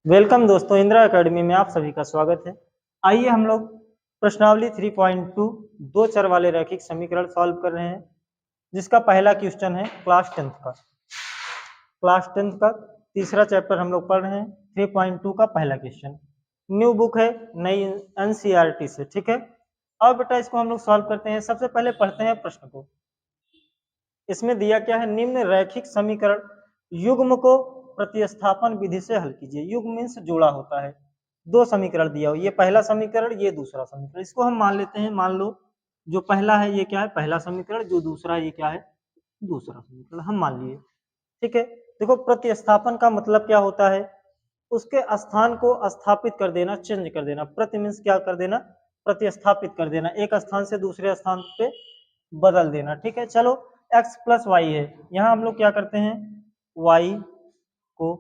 Welcome दोस्तों, Indira academy में आप सभी का स्वागत है। आइए हम लोग प्रश्नावली 3.2 दो चर वाले रैखिक समीकरण सॉल्व कर रहे हैं, जिसका पहला क्वेश्चन है क्लास 10th का तीसरा चैप्टर हम लोग पढ़ रहे हैं। 3.2 का पहला क्वेश्चन न्यू बुक है, नई एनसीईआरटी से। ठीक है, अब बेटा इसको हम लोग सॉल्व करते हैं। सबसे पहले पढ़ते हैं प्रश्न को। इसमें दिया क्या है, निम्न रैखिक समीकरण युग्म को प्रतिस्थापन विधि से हल कीजिए। युग्म मीन्स जोड़ा होता है। दो समीकरण दिया हो, ये पहला समीकरण, ये दूसरा समीकरण। इसको हम मान लेते हैं, मान लो जो पहला है ये क्या है, पहला समीकरण, जो दूसरा है ये क्या है, दूसरा समीकरण हम मान लिए। ठीक है, देखो प्रतिस्थापन का मतलब क्या होता है, उसके स्थान को स्थापित कर देना, चेंज कर देना। प्रति मीन्स क्या कर देना, प्रतिस्थापित कर देना, एक स्थान से दूसरे स्थान पे बदल देना। ठीक है, चलो x प्लस वाई है, यहाँ हम लोग क्या करते हैं, y को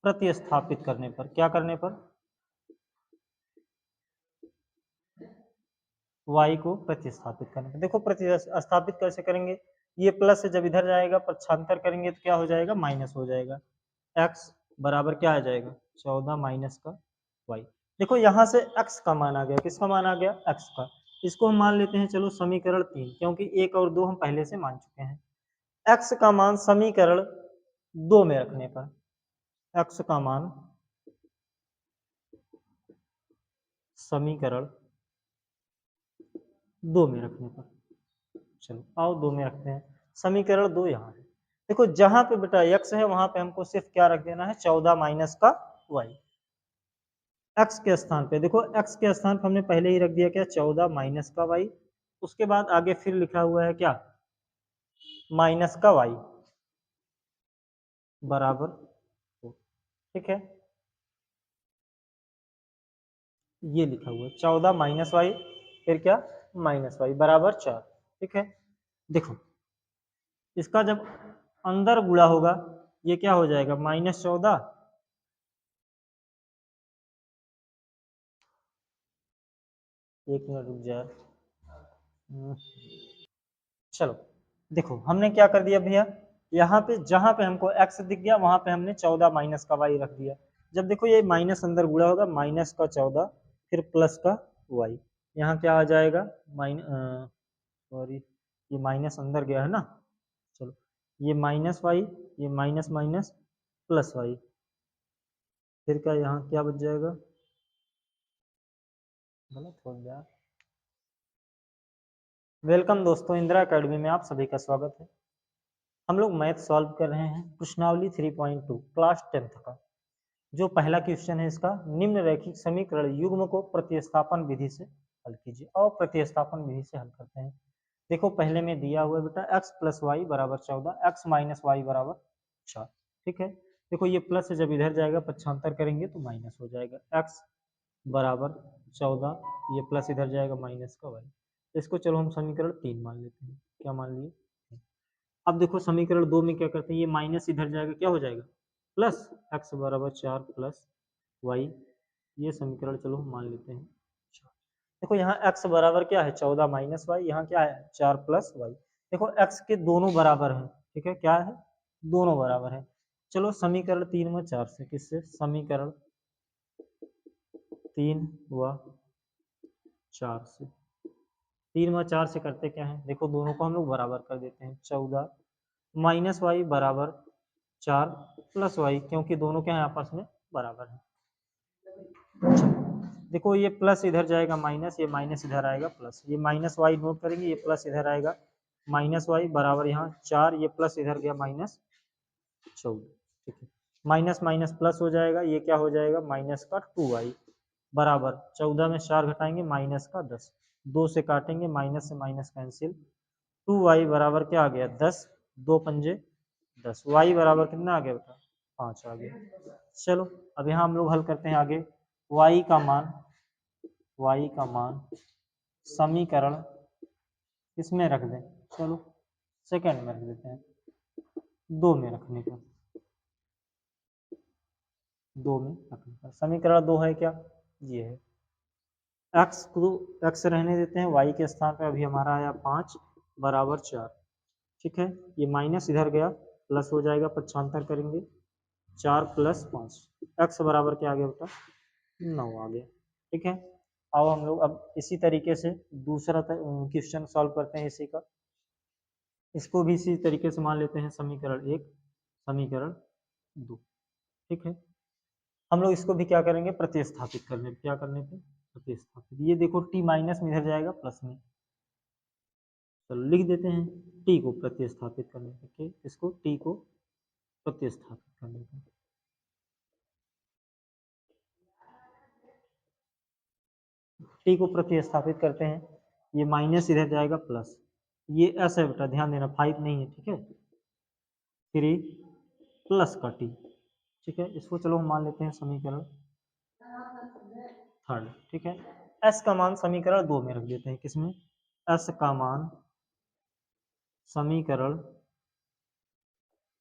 प्रतिस्थापित करने पर, क्या करने पर, y को प्रतिस्थापित करने पर। देखो प्रतिस्थापित कैसे करेंगे, ये प्लस से जब इधर जाएगा पक्षांतर करेंगे तो क्या हो जाएगा, माइनस हो जाएगा। x बराबर क्या आ जाएगा, 14 माइनस का y। देखो यहाँ से x का मान आ गया, किसका मान आ गया, x का। इसको हम मान लेते हैं, चलो समीकरण 3, क्योंकि 1 और 2 हम पहले से मान चुके हैं। x का मान समीकरण 2 में रखने पर, x का मान समीकरण 2 में रखने पर, चलो आओ 2 में रखते हैं। समीकरण 2 यहाँ है। देखो जहां पे बेटा x है वहां पे हमको सिर्फ क्या रख देना है, 14 माइनस का y। x के स्थान पे देखो, x के स्थान पे हमने पहले ही रख दिया क्या, 14 माइनस का y। उसके बाद आगे फिर लिखा हुआ है क्या, माइनस का y बराबर 2। ठीक है, ये लिखा हुआ है 14 माइनस वाई, फिर क्या, माइनस वाई बराबर 4। ठीक है, देखो इसका जब अंदर गुणा होगा ये क्या हो जाएगा, -14। एक मिनट रुक जाए। चलो देखो हमने क्या कर दिया भैया, यहाँ पे जहां पे हमको x दिख गया वहां पे हमने 14 माइनस का y रख दिया। जब देखो ये माइनस अंदर गुणा होगा, माइनस का 14 फिर प्लस का y, यहाँ क्या आ जाएगा, सॉरी ये माइनस अंदर गया है ना, चलो ये माइनस वाई, ये माइनस माइनस प्लस वाई, फिर क्या यहाँ क्या बच जाएगा, गलत हो गया। वेलकम दोस्तों, इंदिरा एकेडमी में आप सभी का स्वागत है। हम लोग मैथ सॉल्व कर रहे हैं, प्रश्नावली 3.2 क्लास 10th का। जो पहला क्वेश्चन है इसका, निम्न रैखिक समीकरण युग्म को प्रतिस्थापन विधि से हल कीजिए। और प्रतिस्थापन विधि से हल करते हैं। देखो पहले में दिया हुआ है बेटा x प्लस वाई बराबर 14, x माइनस वाई बराबर 4। ठीक है, देखो ये प्लस से जब इधर जाएगा पक्षांतर करेंगे तो माइनस हो जाएगा, x बराबर 14, ये प्लस इधर जाएगा माइनस का वाई। इसको चलो हम समीकरण 3 मान लेते हैं। क्या मान लिए, अब देखो समीकरण 2 में क्या करते हैं, ये माइनस इधर जाएगा, क्या हो जाएगा, प्लस x बराबर 4 प्लस वाई। ये समीकरण चलो हम मान लेते हैं। देखो यहाँ x बराबर क्या है, 14 माइनस वाई, यहाँ क्या है 4 प्लस वाई। देखो x के दोनों बराबर हैं। ठीक है, क्या है, दोनों बराबर है। चलो समीकरण 3 में 4 से, किससे, समीकरण 3 व 4 से, 3 व 4 से करते क्या है, देखो दोनों को हम लोग बराबर कर देते हैं। 14 माइनस वाई बराबर 4 प्लस वाई, क्योंकि दोनों क्या है आपस में बराबर है। देखो ये प्लस इधर जाएगा माइनस, ये माइनस इधर आएगा प्लस, ये माइनस वाई नोट करेंगे, ये प्लस इधर आएगा माइनस वाई बराबर यहाँ 4, ये प्लस इधर गया -14। ठीक है, माइनस माइनस प्लस हो जाएगा, ये क्या हो जाएगा, माइनस का 2y बराबर 14 में 4 घटाएंगे माइनस का 10, 2 से काटेंगे माइनस से माइनस कैंसिल, 2y बराबर क्या आ गया 10, 2 पंजे 10, y बराबर कितना आ गया बेटा 5 आ गया। चलो अब यहाँ हम लोग हल करते हैं आगे। y का मान समीकरण किसमें रख दें, चलो सेकंड में रख देते हैं, 2 में रखने पर, 2 में रखने पर समीकरण 2 है क्या, ये है। x को x रहने देते हैं, y के स्थान पे अभी हमारा आया 5 बराबर 4। ठीक है, ये माइनस इधर गया प्लस हो जाएगा, पक्षांतर करेंगे 4 + 5, x बराबर क्या आ गया बेटा 9 आ गया। ठीक है, आओ हम लोग अब इसी तरीके से दूसरा क्वेश्चन सॉल्व करते हैं इसी का। इसको भी इसी तरीके से मान लेते हैं समीकरण 1, समीकरण 2। ठीक है, हम लोग इसको भी क्या करेंगे प्रतिस्थापित करने पे, क्या करने पे प्रतिस्थापित। ये देखो टी माइनस में इधर जाएगा प्लस में, चलो लिख देते हैं टी को प्रतिस्थापित करने पे। ठीक, इसको टी को प्रतिस्थापित करने पे, टी को प्रतिस्थापित करते हैं, ये माइनस इधर जाएगा प्लस, ये एस है बेटा ध्यान देना 5 नहीं है। ठीक है, 3 प्लस का टी। ठीक है, इसको चलो हम मान लेते हैं समीकरण थर्ड। ठीक है, एस का मान समीकरण 2 में रख देते हैं, किसमें एस का मान समीकरण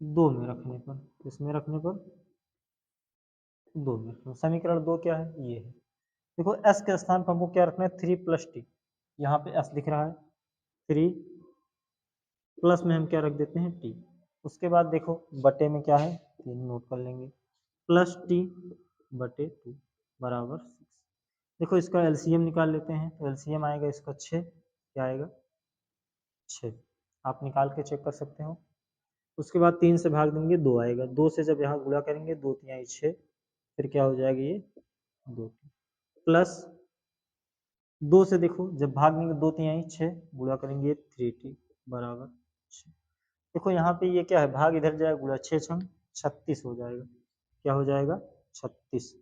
2 में रखने पर, किसमें रखने पर 2 में रखने। समीकरण 2 क्या है ये है, देखो एस के स्थान पर हमको क्या रखना है 3 + टी, यहाँ पे एस दिख रहा है 3 प्लस में हम क्या रख देते हैं टी। उसके बाद देखो बटे में क्या है 3 नोट कर लेंगे, प्लस टी बटे 2 बराबर 6। देखो इसका एलसीएम निकाल लेते हैं, तो एलसीएम आएगा इसका 6, क्या आएगा 6, आप निकाल के चेक कर सकते हो। उसके बाद 3 से भाग देंगे 2 आएगा, 2 से जब यहाँ गुणा करेंगे 2 तिहाई 6, फिर क्या हो जाएगा ये 2 प्लस 2 से देखो जब भाग देंगे 2 तिहाई 6, गुणा करेंगे 3t बराबर 6। देखो यहाँ पे ये क्या है भाग इधर जाएगा, गुणा 6 छंग 36 हो जाएगा, क्या हो जाएगा 36,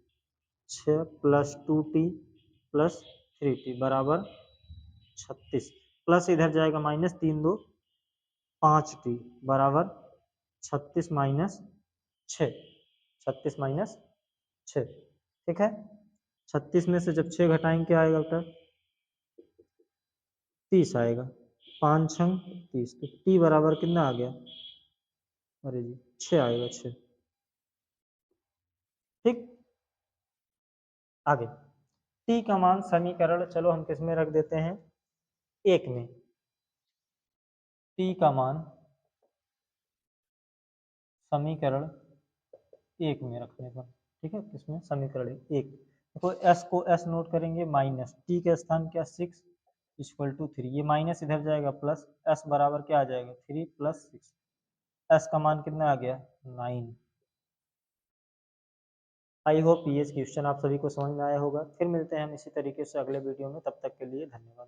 6 + 2t + 3t बराबर 36, प्लस इधर जाएगा माइनस 3 2 5t बराबर 36 माइनस 6, 36 माइनस 6। ठीक है, 36 में से जब 6 घटाएंगे क्या आएगा बेटा 30 आएगा, 5 छंग 30, तो टी बराबर कितना आ गया, अरे जी 6 आएगा 6। ठीक, आगे टी का मान समीकरण चलो हम किस में रख देते हैं 1 में, टी का मान समीकरण 1 में रखने पर। ठीक है, किसमें समीकरण 1, देखो एस को एस नोट करेंगे माइनस टी के स्थान क्या 6 = 3, ये माइनस इधर जाएगा प्लस, एस बराबर क्या आ जाएगा 3 + 6, एस का मान कितना आ गया 9। आई होप ये क्वेश्चन आप सभी को समझ में आया होगा। फिर मिलते हैं हम इसी तरीके से अगले वीडियो में, तब तक के लिए धन्यवाद।